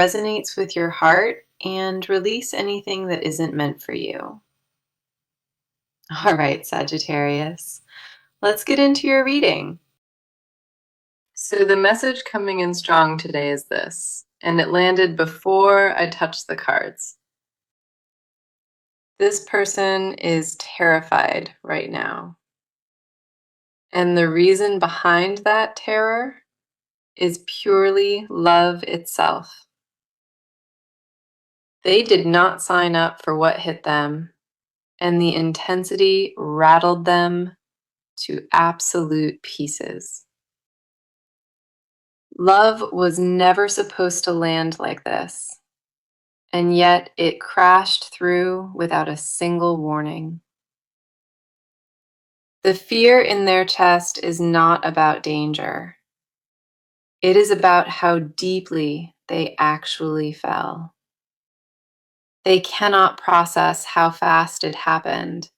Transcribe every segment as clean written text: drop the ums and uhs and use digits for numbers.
resonates with your heart and release anything that isn't meant for you. All right, Sagittarius, let's get into your reading. So the message coming in strong today is this, and it landed before I touched the cards. This person is terrified right now. And the reason behind that terror is purely love itself. They did not sign up for what hit them, and the intensity rattled them to absolute pieces. Love was never supposed to land like this, and yet it crashed through without a single warning. The fear in their chest is not about danger. It is about how deeply they actually fell. They cannot process how fast it happened,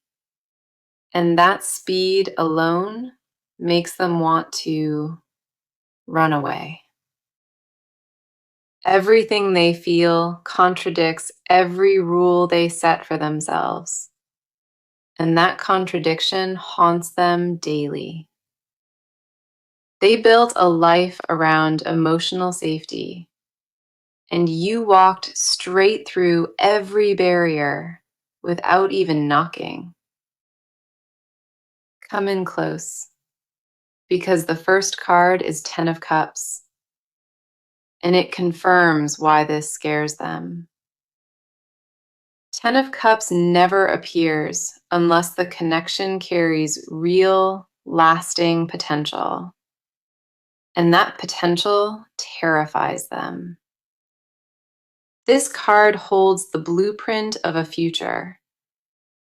and that speed alone makes them want to run away. Everything they feel contradicts every rule they set for themselves, and that contradiction haunts them daily. They built a life around emotional safety, and you walked straight through every barrier without even knocking. Come in close, because the first card is Ten of Cups, and it confirms why this scares them. Ten of Cups never appears unless the connection carries real, lasting potential, and that potential terrifies them. This card holds the blueprint of a future,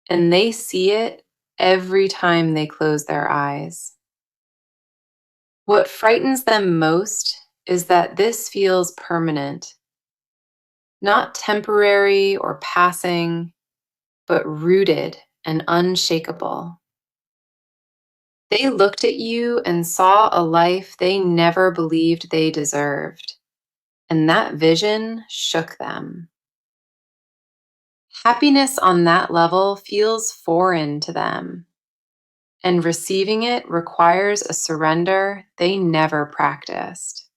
and they see it every time they close their eyes. What frightens them most is that this feels permanent, not temporary or passing, but rooted and unshakable. They looked at you and saw a life they never believed they deserved, and that vision shook them. Happiness on that level feels foreign to them, and receiving it requires a surrender they never practiced.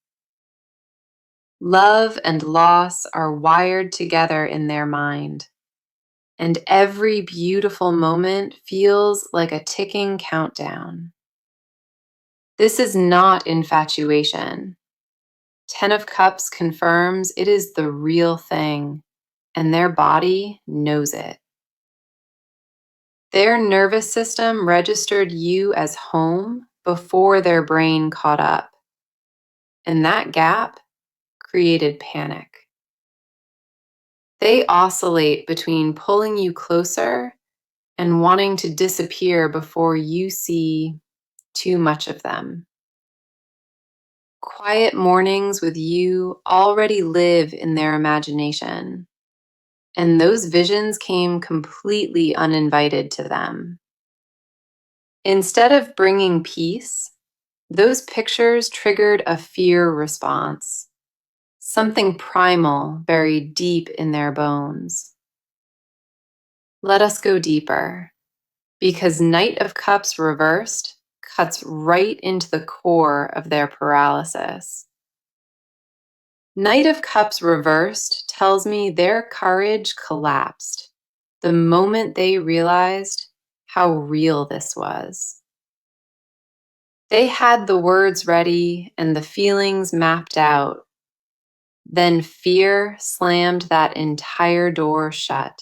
Love and loss are wired together in their mind, and every beautiful moment feels like a ticking countdown. This is not infatuation. Ten of Cups confirms it is the real thing, and their body knows it. Their nervous system registered you as home before their brain caught up, and that gap created panic. They oscillate between pulling you closer and wanting to disappear before you see too much of them. Quiet mornings with you already live in their imagination, and those visions came completely uninvited to them. Instead of bringing peace, those pictures triggered a fear response, something primal buried deep in their bones. Let us go deeper, because Knight of Cups reversed cuts right into the core of their paralysis. Knight of Cups reversed tells me their courage collapsed the moment they realized how real this was. They had the words ready and the feelings mapped out. Then fear slammed that entire door shut.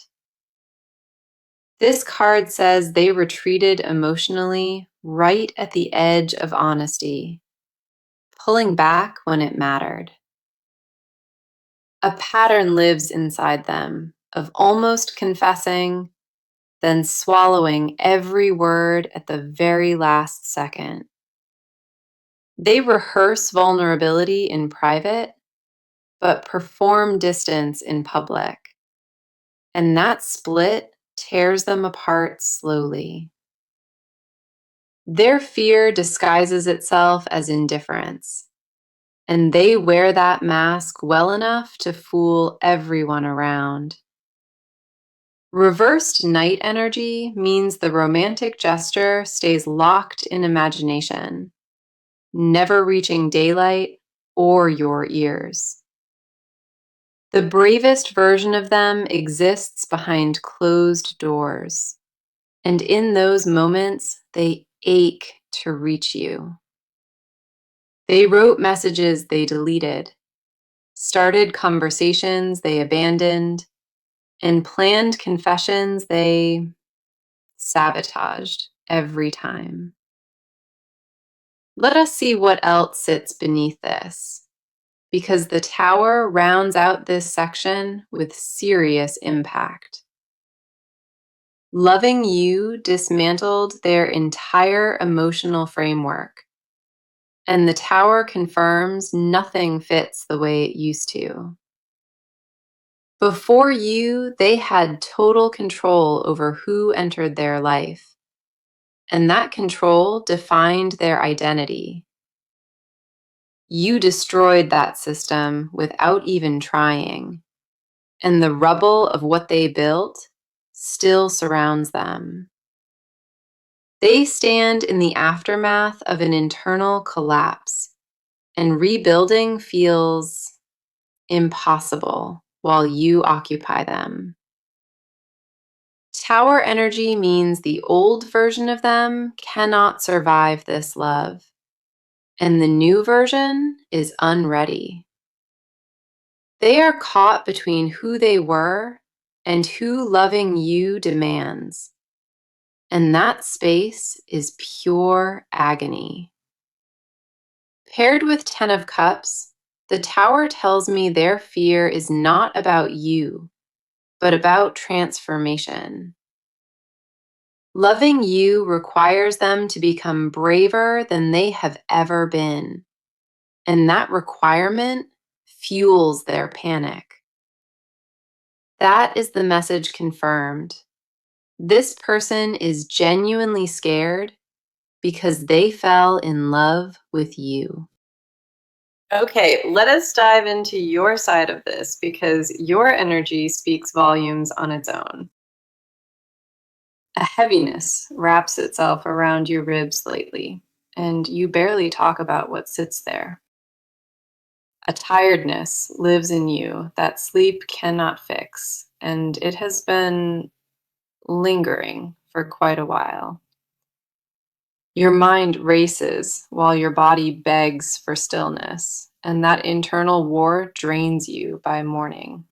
This card says they retreated emotionally right at the edge of honesty, pulling back when it mattered. A pattern lives inside them of almost confessing, then swallowing every word at the very last second. They rehearse vulnerability in private, but perform distance in public. And that split tears them apart slowly. Their fear disguises itself as indifference, and they wear that mask well enough to fool everyone around. Reversed night energy means the romantic gesture stays locked in imagination, never reaching daylight or your ears. The bravest version of them exists behind closed doors, and in those moments, they ache to reach you. They wrote messages they deleted, started conversations they abandoned, and planned confessions they sabotaged every time. Let us see what else sits beneath this, because the tower rounds out this section with serious impact. Loving you dismantled their entire emotional framework, and the tower confirms nothing fits the way it used to. Before you, they had total control over who entered their life, and that control defined their identity. You destroyed that system without even trying, and the rubble of what they built still surrounds them. They stand in the aftermath of an internal collapse, and rebuilding feels impossible while you occupy them. Tower energy means the old version of them cannot survive this love, and the new version is unready. They are caught between who they were and who loving you demands, and that space is pure agony. Paired with 10 of Cups, the Tower tells me their fear is not about you, but about transformation. Loving you requires them to become braver than they have ever been, and that requirement fuels their panic. That is the message confirmed. This person is genuinely scared because they fell in love with you. Okay, let us dive into your side of this because your energy speaks volumes on its own. A heaviness wraps itself around your ribs lately, and you barely talk about what sits there. A tiredness lives in you that sleep cannot fix, and it has been lingering for quite a while. Your mind races while your body begs for stillness, and that internal war drains you by morning.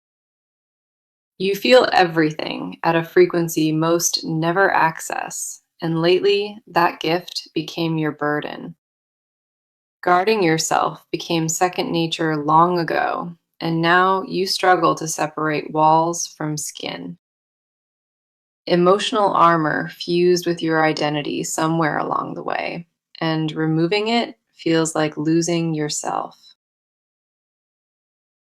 You feel everything at a frequency most never access, and lately that gift became your burden. Guarding yourself became second nature long ago, and now you struggle to separate walls from skin. Emotional armor fused with your identity somewhere along the way, and removing it feels like losing yourself.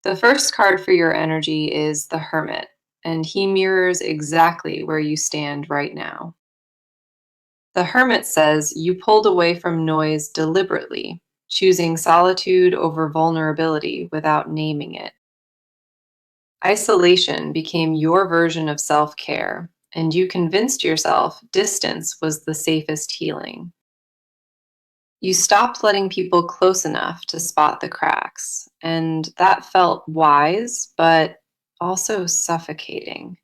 The first card for your energy is the Hermit, and he mirrors exactly where you stand right now. The Hermit says you pulled away from noise deliberately, choosing solitude over vulnerability without naming it. Isolation became your version of self-care, and you convinced yourself distance was the safest healing. You stopped letting people close enough to spot the cracks, and that felt wise, but also suffocating.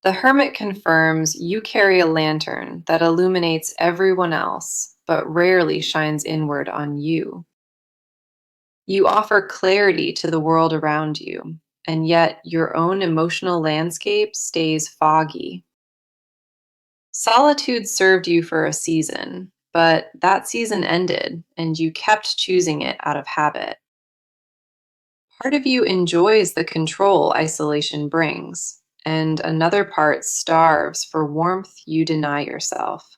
The Hermit confirms you carry a lantern that illuminates everyone else, but rarely shines inward on you. You offer clarity to the world around you, and yet your own emotional landscape stays foggy. Solitude served you for a season, but that season ended, and you kept choosing it out of habit. Part of you enjoys the control isolation brings, and another part starves for warmth you deny yourself.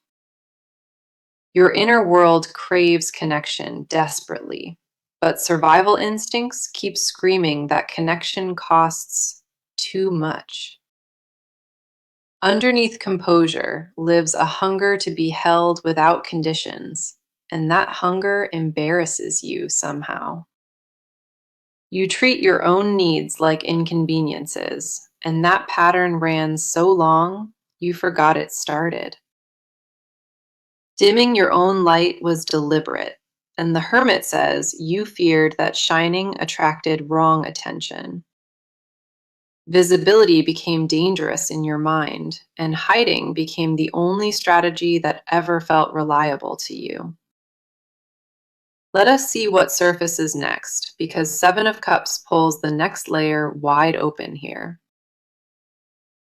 Your inner world craves connection desperately, but survival instincts keep screaming that connection costs too much. Underneath composure lives a hunger to be held without conditions, and that hunger embarrasses you somehow. You treat your own needs like inconveniences, and that pattern ran so long you forgot it started. Dimming your own light was deliberate, and the hermit says you feared that shining attracted wrong attention. Visibility became dangerous in your mind, and hiding became the only strategy that ever felt reliable to you. Let us see what surfaces next, because Seven of Cups pulls the next layer wide open here.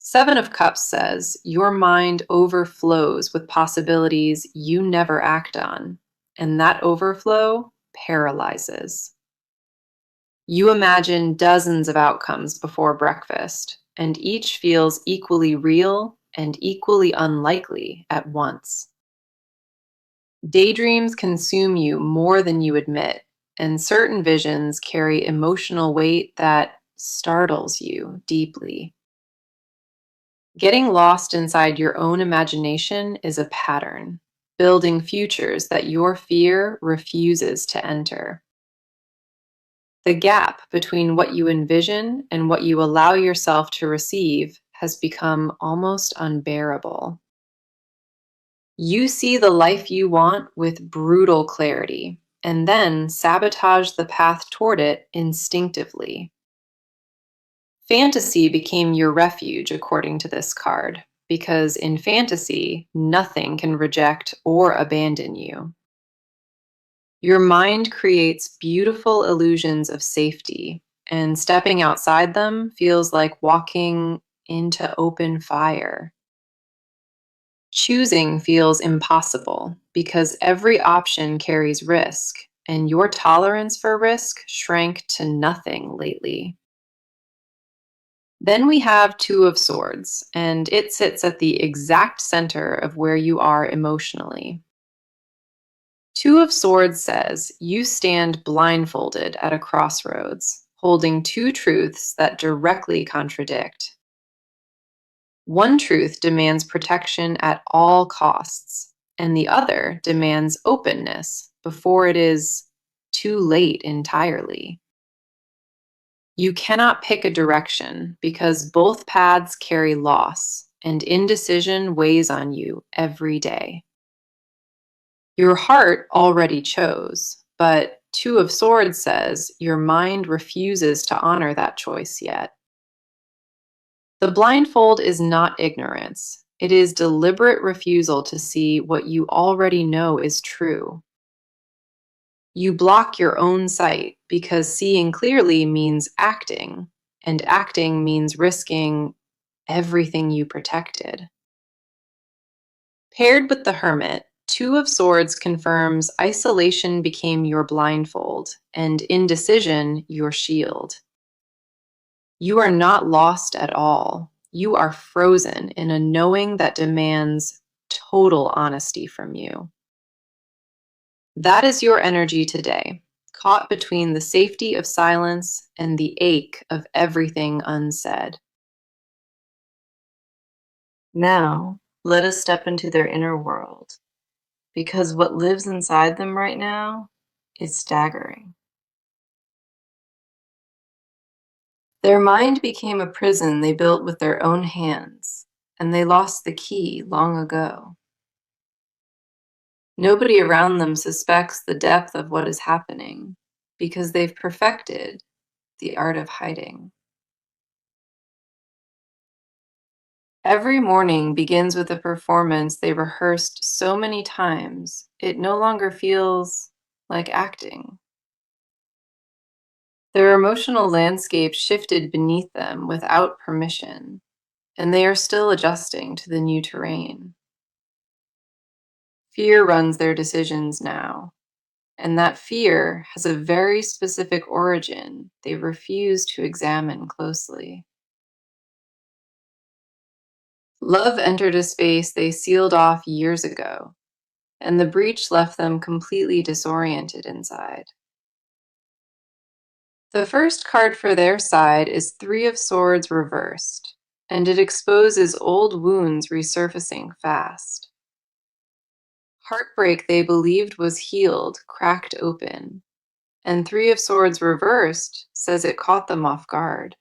Seven of Cups says your mind overflows with possibilities you never act on, and that overflow paralyzes. You imagine dozens of outcomes before breakfast, and each feels equally real and equally unlikely at once. Daydreams consume you more than you admit, and certain visions carry emotional weight that startles you deeply. Getting lost inside your own imagination is a pattern, building futures that your fear refuses to enter. The gap between what you envision and what you allow yourself to receive has become almost unbearable. You see the life you want with brutal clarity, and then sabotage the path toward it instinctively. Fantasy became your refuge, according to this card, because in fantasy, nothing can reject or abandon you. Your mind creates beautiful illusions of safety, and stepping outside them feels like walking into open fire. Choosing feels impossible because every option carries risk, and your tolerance for risk shrank to nothing lately. Then we have Two of Swords, and it sits at the exact center of where you are emotionally. Two of Swords says you stand blindfolded at a crossroads, holding two truths that directly contradict. One truth demands protection at all costs, and the other demands openness before it is too late entirely. You cannot pick a direction because both paths carry loss, and indecision weighs on you every day. Your heart already chose, but Two of Swords says your mind refuses to honor that choice yet. The blindfold is not ignorance. It is deliberate refusal to see what you already know is true. You block your own sight because seeing clearly means acting, and acting means risking everything you protected. Paired with the Hermit, Two of Swords confirms isolation became your blindfold, and indecision your shield. You are not lost at all. You are frozen in a knowing that demands total honesty from you. That is your energy today, caught between the safety of silence and the ache of everything unsaid. Now, let us step into their inner world, because what lives inside them right now is staggering. Their mind became a prison they built with their own hands, and they lost the key long ago. Nobody around them suspects the depth of what is happening because they've perfected the art of hiding. Every morning begins with a performance they rehearsed so many times, it no longer feels like acting. Their emotional landscape shifted beneath them without permission, and they are still adjusting to the new terrain. Fear runs their decisions now, and that fear has a very specific origin they refuse to examine closely. Love entered a space they sealed off years ago, and the breach left them completely disoriented inside. The first card for their side is Three of Swords reversed, and it exposes old wounds resurfacing fast. Heartbreak they believed was healed cracked open, and Three of Swords reversed says it caught them off guard.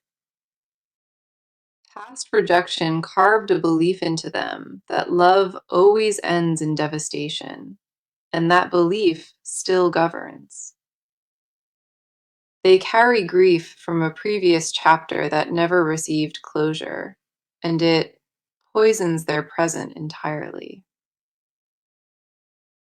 Past rejection carved a belief into them that love always ends in devastation, and that belief still governs. They carry grief from a previous chapter that never received closure, and it poisons their present entirely.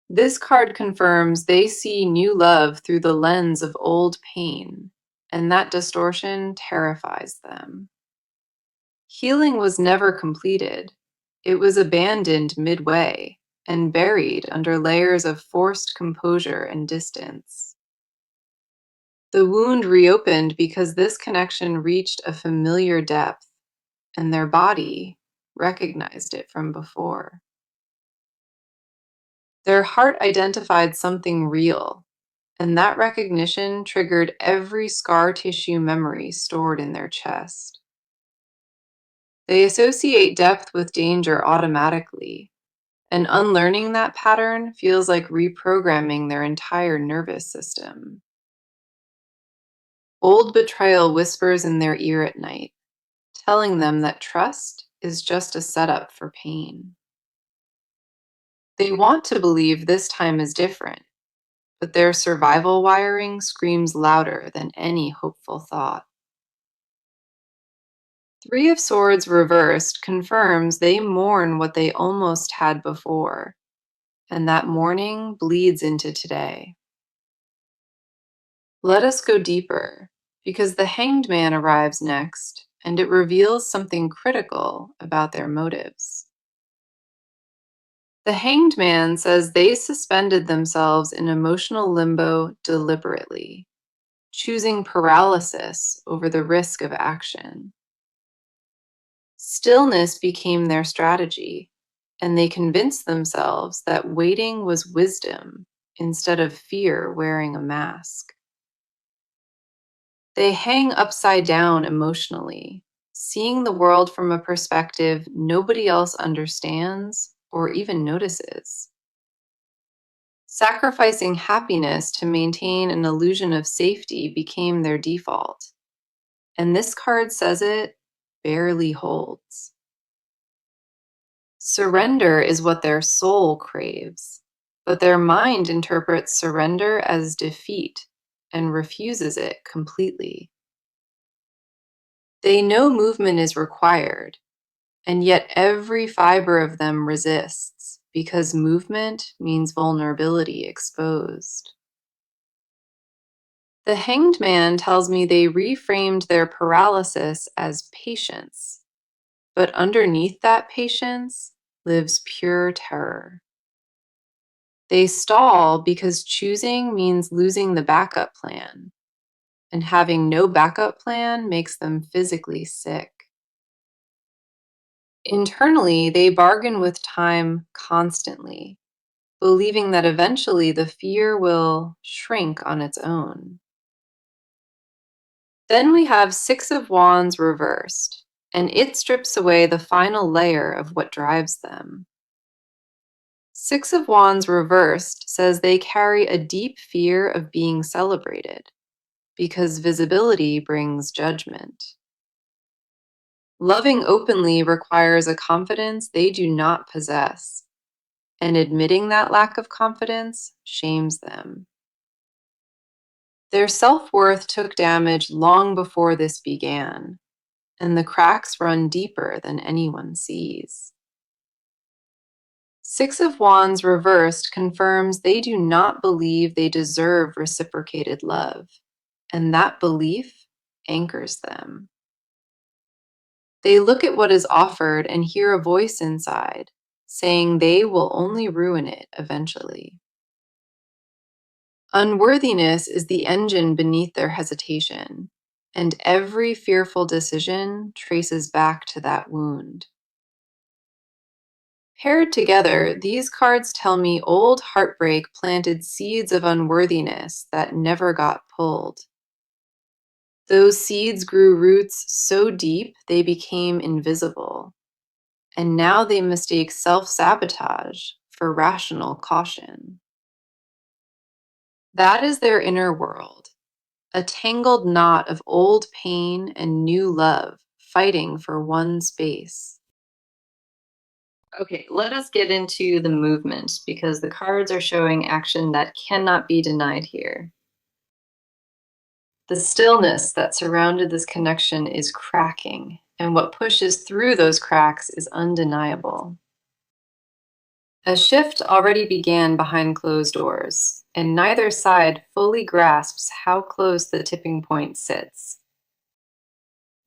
This card confirms they see new love through the lens of old pain, and that distortion terrifies them. Healing was never completed. It was abandoned midway and buried under layers of forced composure and distance. The wound reopened because this connection reached a familiar depth, and their body recognized it from before. Their heart identified something real, and that recognition triggered every scar tissue memory stored in their chest. They associate depth with danger automatically, and unlearning that pattern feels like reprogramming their entire nervous system. Old betrayal whispers in their ear at night, telling them that trust is just a setup for pain. They want to believe this time is different, but their survival wiring screams louder than any hopeful thought. Three of Swords reversed confirms they mourn what they almost had before, and that mourning bleeds into today. Let us go deeper, because the Hanged Man arrives next, and it reveals something critical about their motives. The Hanged Man says they suspended themselves in emotional limbo deliberately, choosing paralysis over the risk of action. Stillness became their strategy, and they convinced themselves that waiting was wisdom instead of fear wearing a mask. They hang upside down emotionally, seeing the world from a perspective nobody else understands or even notices. Sacrificing happiness to maintain an illusion of safety became their default, and this card says it barely holds. Surrender is what their soul craves, but their mind interprets surrender as defeat and refuses it completely. They know movement is required, and yet every fiber of them resists because movement means vulnerability exposed. The Hanged Man tells me they reframed their paralysis as patience, but underneath that patience lives pure terror. They stall because choosing means losing the backup plan, and having no backup plan makes them physically sick. Internally, they bargain with time constantly, believing that eventually the fear will shrink on its own. Then we have Six of Wands reversed, and it strips away the final layer of what drives them. Six of Wands reversed says they carry a deep fear of being celebrated, because visibility brings judgment. Loving openly requires a confidence they do not possess, and admitting that lack of confidence shames them. Their self-worth took damage long before this began, and the cracks run deeper than anyone sees. Six of Wands reversed confirms they do not believe they deserve reciprocated love, and that belief anchors them. They look at what is offered and hear a voice inside saying they will only ruin it eventually. Unworthiness is the engine beneath their hesitation, and every fearful decision traces back to that wound. Paired together, these cards tell me old heartbreak planted seeds of unworthiness that never got pulled. Those seeds grew roots so deep they became invisible, and now they mistake self-sabotage for rational caution. That is their inner world, a tangled knot of old pain and new love fighting for one space. Okay, let us get into the movement because the cards are showing action that cannot be denied here. The stillness that surrounded this connection is cracking, and what pushes through those cracks is undeniable. A shift already began behind closed doors, and neither side fully grasps how close the tipping point sits.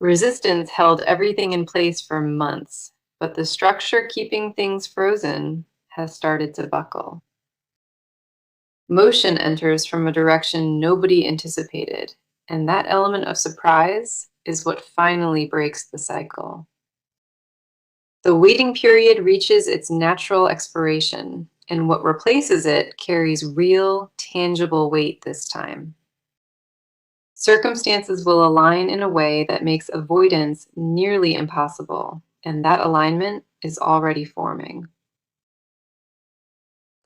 Resistance held everything in place for months, but the structure keeping things frozen has started to buckle. Motion enters from a direction nobody anticipated, and that element of surprise is what finally breaks the cycle. The waiting period reaches its natural expiration, and what replaces it carries real, tangible weight this time. Circumstances will align in a way that makes avoidance nearly impossible, and that alignment is already forming.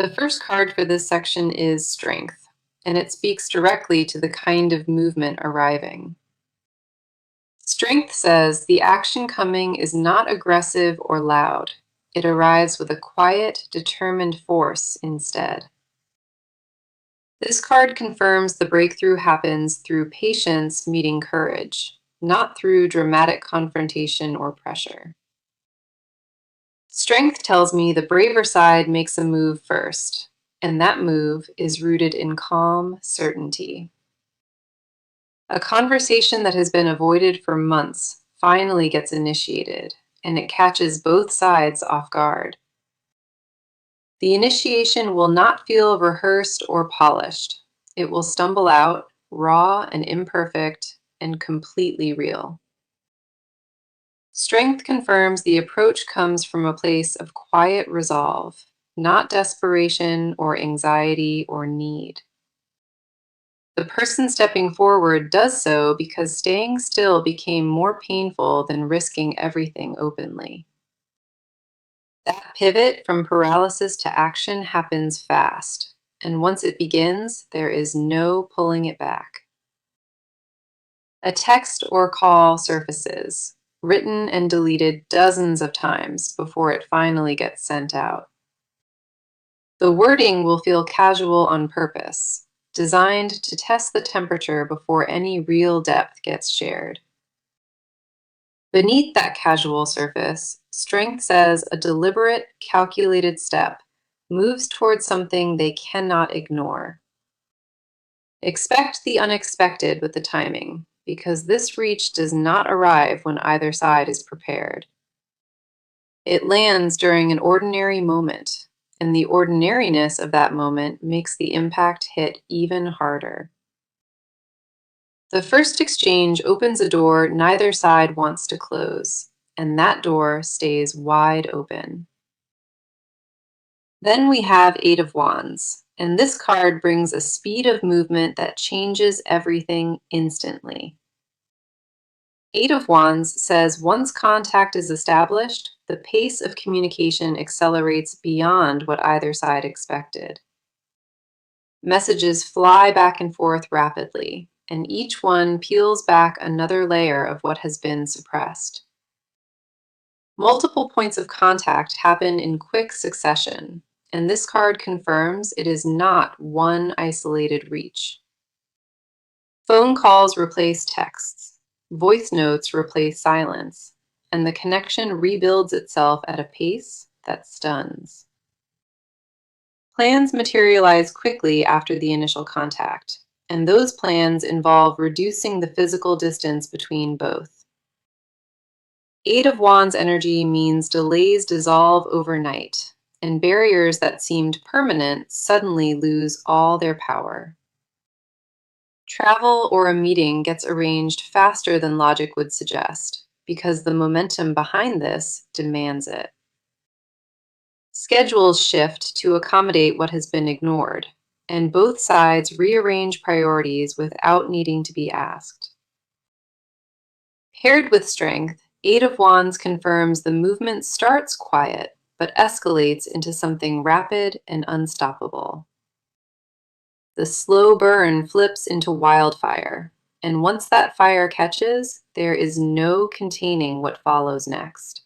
The first card for this section is Strength, and it speaks directly to the kind of movement arriving. Strength says the action coming is not aggressive or loud. It arrives with a quiet, determined force instead. This card confirms the breakthrough happens through patience meeting courage, not through dramatic confrontation or pressure. Strength tells me the braver side makes a move first, and that move is rooted in calm certainty. A conversation that has been avoided for months finally gets initiated, and it catches both sides off guard. The initiation will not feel rehearsed or polished. It will stumble out, raw and imperfect, and completely real. Strength confirms the approach comes from a place of quiet resolve, not desperation or anxiety or need. The person stepping forward does so because staying still became more painful than risking everything openly. That pivot from paralysis to action happens fast, and once it begins, there is no pulling it back. A text or call surfaces, written and deleted dozens of times before it finally gets sent out. The wording will feel casual on purpose, designed to test the temperature before any real depth gets shared. Beneath that casual surface, Strength says a deliberate, calculated step moves towards something they cannot ignore. Expect the unexpected with the timing, because this reach does not arrive when either side is prepared. It lands during an ordinary moment, and the ordinariness of that moment makes the impact hit even harder. The first exchange opens a door neither side wants to close, and that door stays wide open. Then we have Eight of Wands, and this card brings a speed of movement that changes everything instantly. Eight of Wands says once contact is established, the pace of communication accelerates beyond what either side expected. Messages fly back and forth rapidly, and each one peels back another layer of what has been suppressed. Multiple points of contact happen in quick succession, and this card confirms it is not one isolated reach. Phone calls replace texts, voice notes replace silence, and the connection rebuilds itself at a pace that stuns. Plans materialize quickly after the initial contact, and those plans involve reducing the physical distance between both. Eight of Wands energy means delays dissolve overnight, and barriers that seemed permanent suddenly lose all their power. Travel or a meeting gets arranged faster than logic would suggest, because the momentum behind this demands it. Schedules shift to accommodate what has been ignored, and both sides rearrange priorities without needing to be asked. Paired with Strength, Eight of Wands confirms the movement starts quiet, but escalates into something rapid and unstoppable. The slow burn flips into wildfire, and once that fire catches, there is no containing what follows next.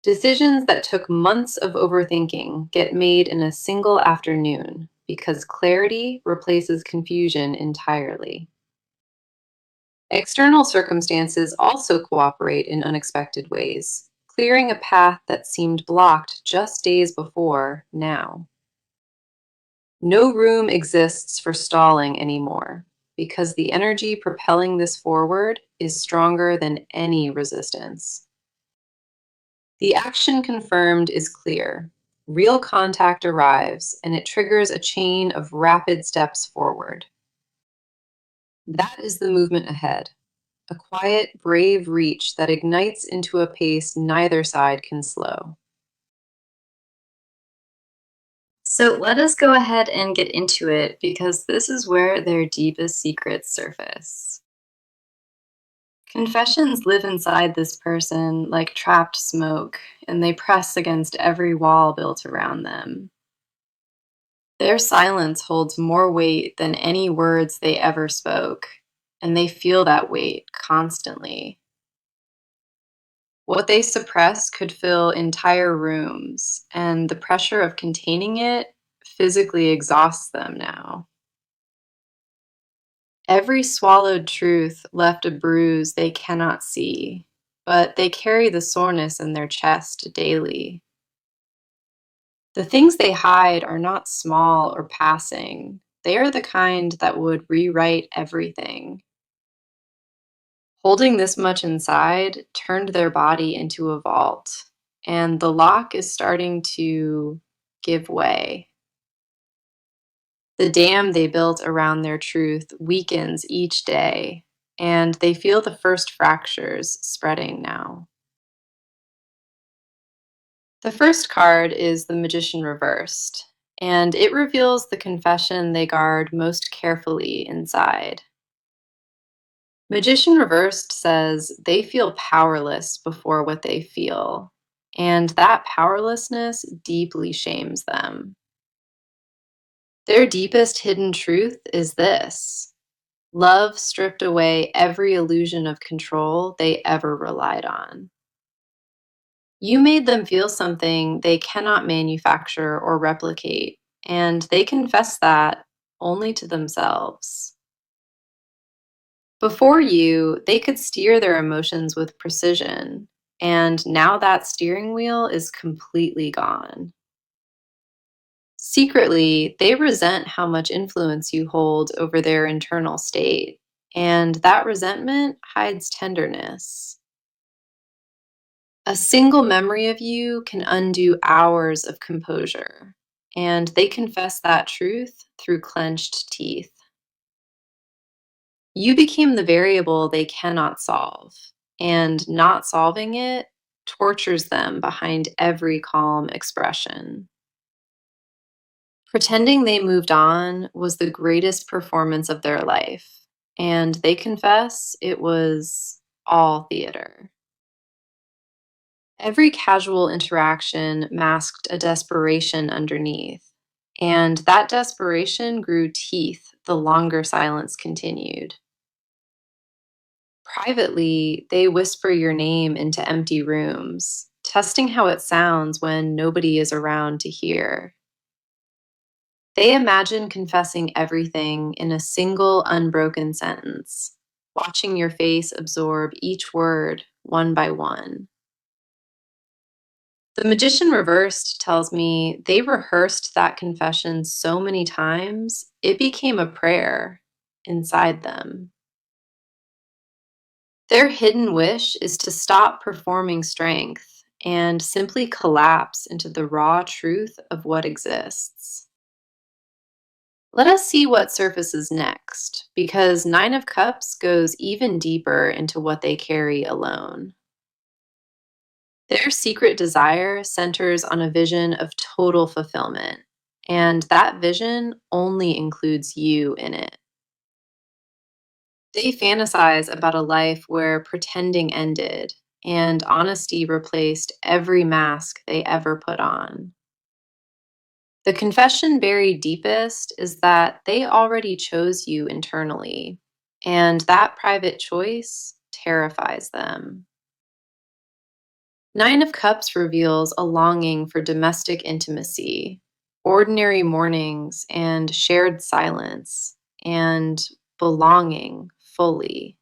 Decisions that took months of overthinking get made in a single afternoon because clarity replaces confusion entirely. External circumstances also cooperate in unexpected ways, clearing a path that seemed blocked just days before now. No room exists for stalling anymore because the energy propelling this forward is stronger than any resistance. The action confirmed is clear. Real contact arrives, and it triggers a chain of rapid steps forward. That is the movement ahead, a quiet, brave reach that ignites into a pace neither side can slow. So let us go ahead and get into it because this is where their deepest secrets surface. Confessions live inside this person like trapped smoke, and they press against every wall built around them. Their silence holds more weight than any words they ever spoke, and they feel that weight constantly. What they suppress could fill entire rooms, and the pressure of containing it physically exhausts them now. Every swallowed truth left a bruise they cannot see, but they carry the soreness in their chest daily. The things they hide are not small or passing. They are the kind that would rewrite everything. Holding this much inside turned their body into a vault, and the lock is starting to give way. The dam they built around their truth weakens each day, and they feel the first fractures spreading now. The first card is the Magician reversed, and it reveals the confession they guard most carefully inside. Magician reversed says they feel powerless before what they feel, and that powerlessness deeply shames them. Their deepest hidden truth is this: love stripped away every illusion of control they ever relied on. You made them feel something they cannot manufacture or replicate, and they confess that only to themselves. Before you, they could steer their emotions with precision, and now that steering wheel is completely gone. Secretly, they resent how much influence you hold over their internal state, and that resentment hides tenderness. A single memory of you can undo hours of composure, and they confess that truth through clenched teeth. You became the variable they cannot solve, and not solving it tortures them behind every calm expression. Pretending they moved on was the greatest performance of their life, and they confess it was all theater. Every casual interaction masked a desperation underneath, and that desperation grew teeth the longer silence continued. Privately, they whisper your name into empty rooms, testing how it sounds when nobody is around to hear. They imagine confessing everything in a single unbroken sentence, watching your face absorb each word one by one. The Magician Reversed tells me they rehearsed that confession so many times, it became a prayer inside them. Their hidden wish is to stop performing strength and simply collapse into the raw truth of what exists. Let us see what surfaces next, because Nine of Cups goes even deeper into what they carry alone. Their secret desire centers on a vision of total fulfillment, and that vision only includes you in it. They fantasize about a life where pretending ended, and honesty replaced every mask they ever put on. The confession buried deepest is that they already chose you internally, and that private choice terrifies them. Nine of Cups reveals a longing for domestic intimacy, ordinary mornings, and shared silence, and belonging fully.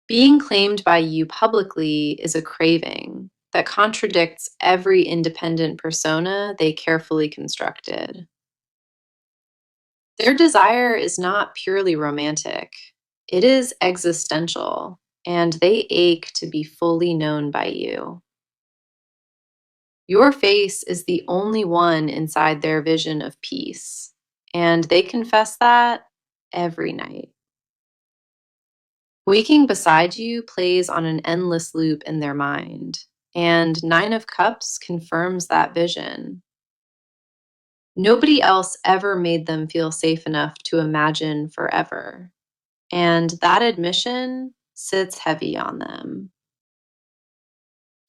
Being claimed by you publicly is a craving that contradicts every independent persona they carefully constructed. Their desire is not purely romantic, it is existential, and they ache to be fully known by you. Your face is the only one inside their vision of peace, and they confess that every night. Waking beside you plays on an endless loop in their mind, and Nine of Cups confirms that vision. Nobody else ever made them feel safe enough to imagine forever, and that admission sits heavy on them.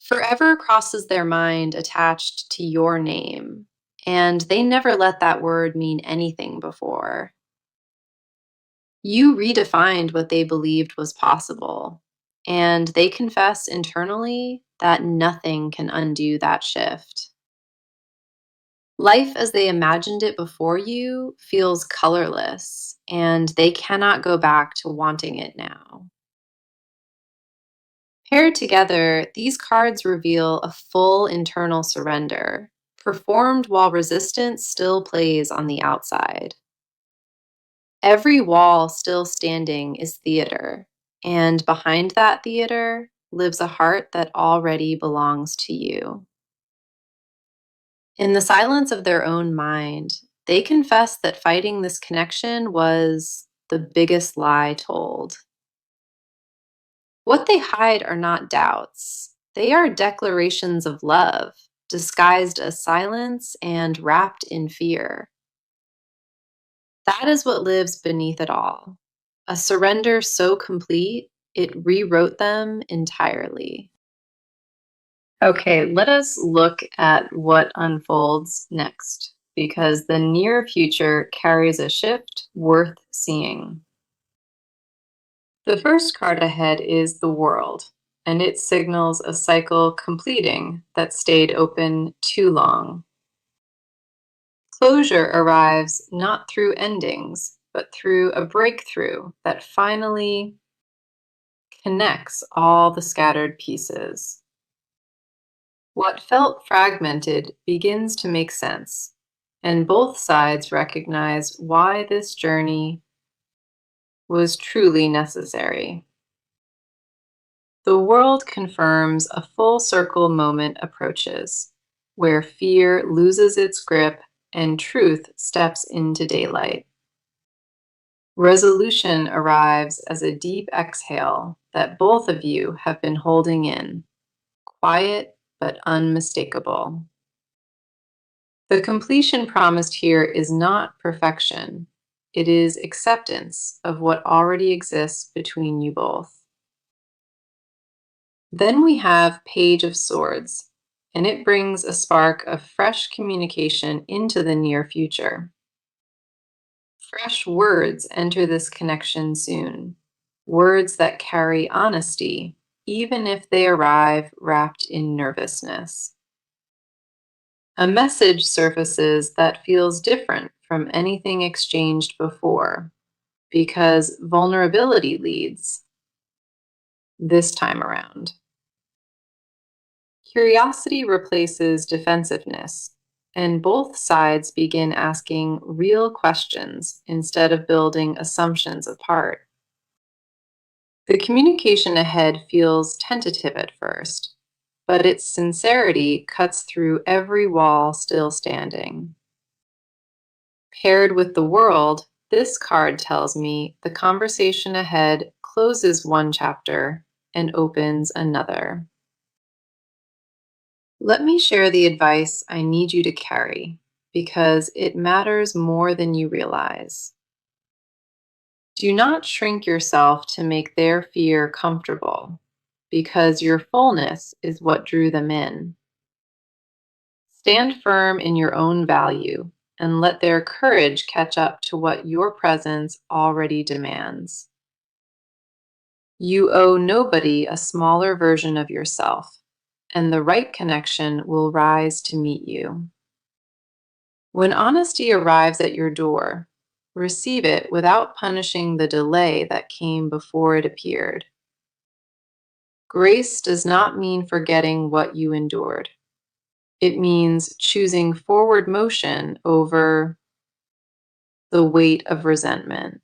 Forever crosses their mind attached to your name, and they never let that word mean anything before. You redefined what they believed was possible, and they confess internally that nothing can undo that shift. Life as they imagined it before you feels colorless, and they cannot go back to wanting it now. Paired together, these cards reveal a full internal surrender, performed while resistance still plays on the outside. Every wall still standing is theater, and behind that theater lives a heart that already belongs to you. In the silence of their own mind, they confess that fighting this connection was the biggest lie told. What they hide are not doubts, they are declarations of love, disguised as silence and wrapped in fear. That is what lives beneath it all. A surrender so complete, it rewrote them entirely. Okay, let us look at what unfolds next, because the near future carries a shift worth seeing. The first card ahead is the World, and it signals a cycle completing that stayed open too long. Closure arrives not through endings, but through a breakthrough that finally connects all the scattered pieces. What felt fragmented begins to make sense, and both sides recognize why this journey was truly necessary. The World confirms a full circle moment approaches, where fear loses its grip and truth steps into daylight. Resolution arrives as a deep exhale that both of you have been holding in, quiet but unmistakable. The completion promised here is not perfection, it is acceptance of what already exists between you both. Then we have Page of Swords, and it brings a spark of fresh communication into the near future. Fresh words enter this connection soon, words that carry honesty, even if they arrive wrapped in nervousness. A message surfaces that feels different from anything exchanged before, because vulnerability leads this time around. Curiosity replaces defensiveness, and both sides begin asking real questions instead of building assumptions apart. The communication ahead feels tentative at first, but its sincerity cuts through every wall still standing. Paired with the World, this card tells me the conversation ahead closes one chapter and opens another. Let me share the advice I need you to carry, because it matters more than you realize. Do not shrink yourself to make their fear comfortable. because your fullness is what drew them in. Stand firm in your own value and let their courage catch up to what your presence already demands. You owe nobody a smaller version of yourself, and the right connection will rise to meet you. When honesty arrives at your door, receive it without punishing the delay that came before it appeared. Grace does not mean forgetting what you endured. It means choosing forward motion over the weight of resentment.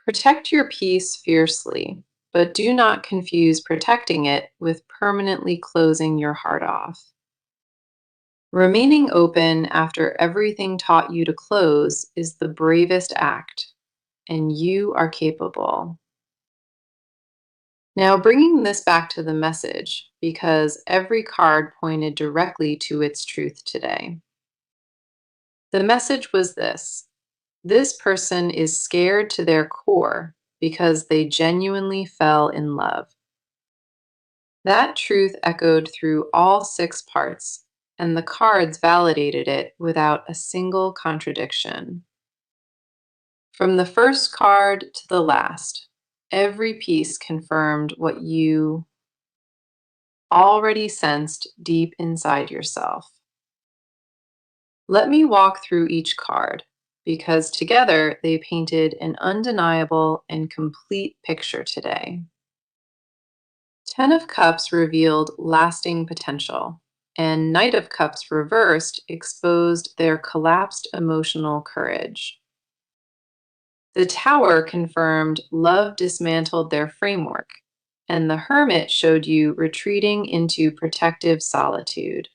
Protect your peace fiercely, but do not confuse protecting it with permanently closing your heart off. Remaining open after everything taught you to close is the bravest act, and you are capable. Now, bringing this back to the message, because every card pointed directly to its truth today. The message was this: this person is scared to their core because they genuinely fell in love. That truth echoed through all 6 parts, and the cards validated it without a single contradiction. From the first card to the last, every piece confirmed what you already sensed deep inside yourself. Let me walk through each card, because together they painted an undeniable and complete picture today. 10 of Cups revealed lasting potential, and Knight of Cups reversed exposed their collapsed emotional courage. The Tower confirmed love dismantled their framework, and the Hermit showed you retreating into protective solitude.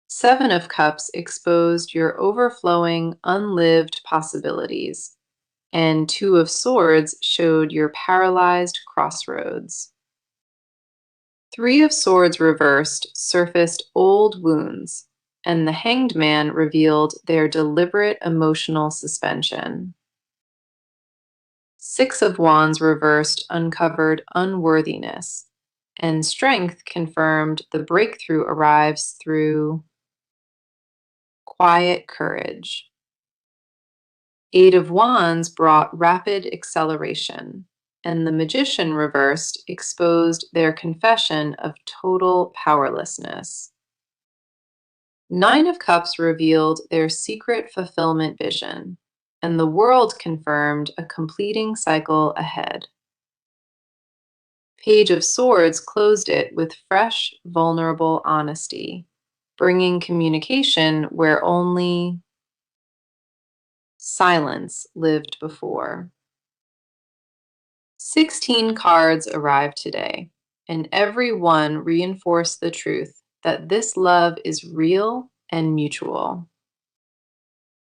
7 of Cups exposed your overflowing, unlived possibilities, and 2 of Swords showed your paralyzed crossroads. 3 of Swords reversed surfaced old wounds, and the Hanged Man revealed their deliberate emotional suspension. 6 of Wands reversed uncovered unworthiness, and Strength confirmed the breakthrough arrives through quiet courage. 8 of Wands brought rapid acceleration, and the Magician reversed exposed their confession of total powerlessness. 9 of Cups revealed their secret fulfillment vision, and the World confirmed a completing cycle ahead. Page of Swords closed it with fresh, vulnerable honesty, bringing communication where only silence lived before. 16 cards arrived today, and every one reinforced the truth that this love is real and mutual.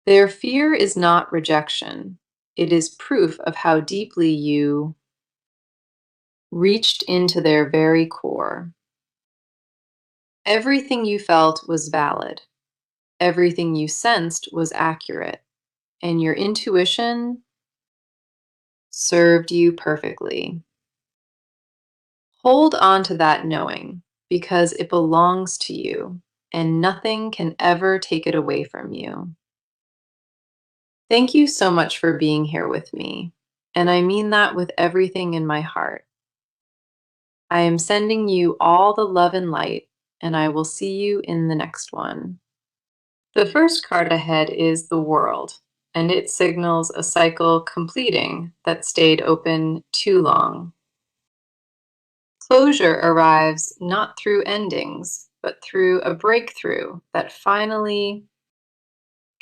Their fear is not rejection. It is proof of how deeply you reached into their very core. Everything you felt was valid. Everything you sensed was accurate. And your intuition served you perfectly. Hold on to that knowing, because it belongs to you, and nothing can ever take it away from you. Thank you so much for being here with me, and I mean that with everything in my heart. I am sending you all the love and light, and I will see you in the next one. The first card ahead is the World, and it signals a cycle completing that stayed open too long. Closure arrives not through endings, but through a breakthrough that finally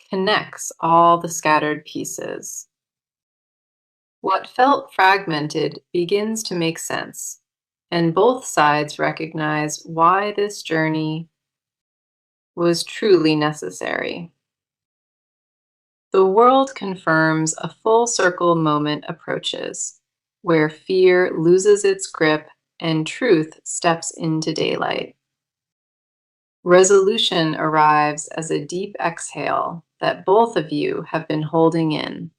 connects all the scattered pieces. What felt fragmented begins to make sense, and both sides recognize why this journey was truly necessary. The World confirms a full circle moment approaches, where fear loses its grip and truth steps into daylight. Resolution arrives as a deep exhale that both of you have been holding in,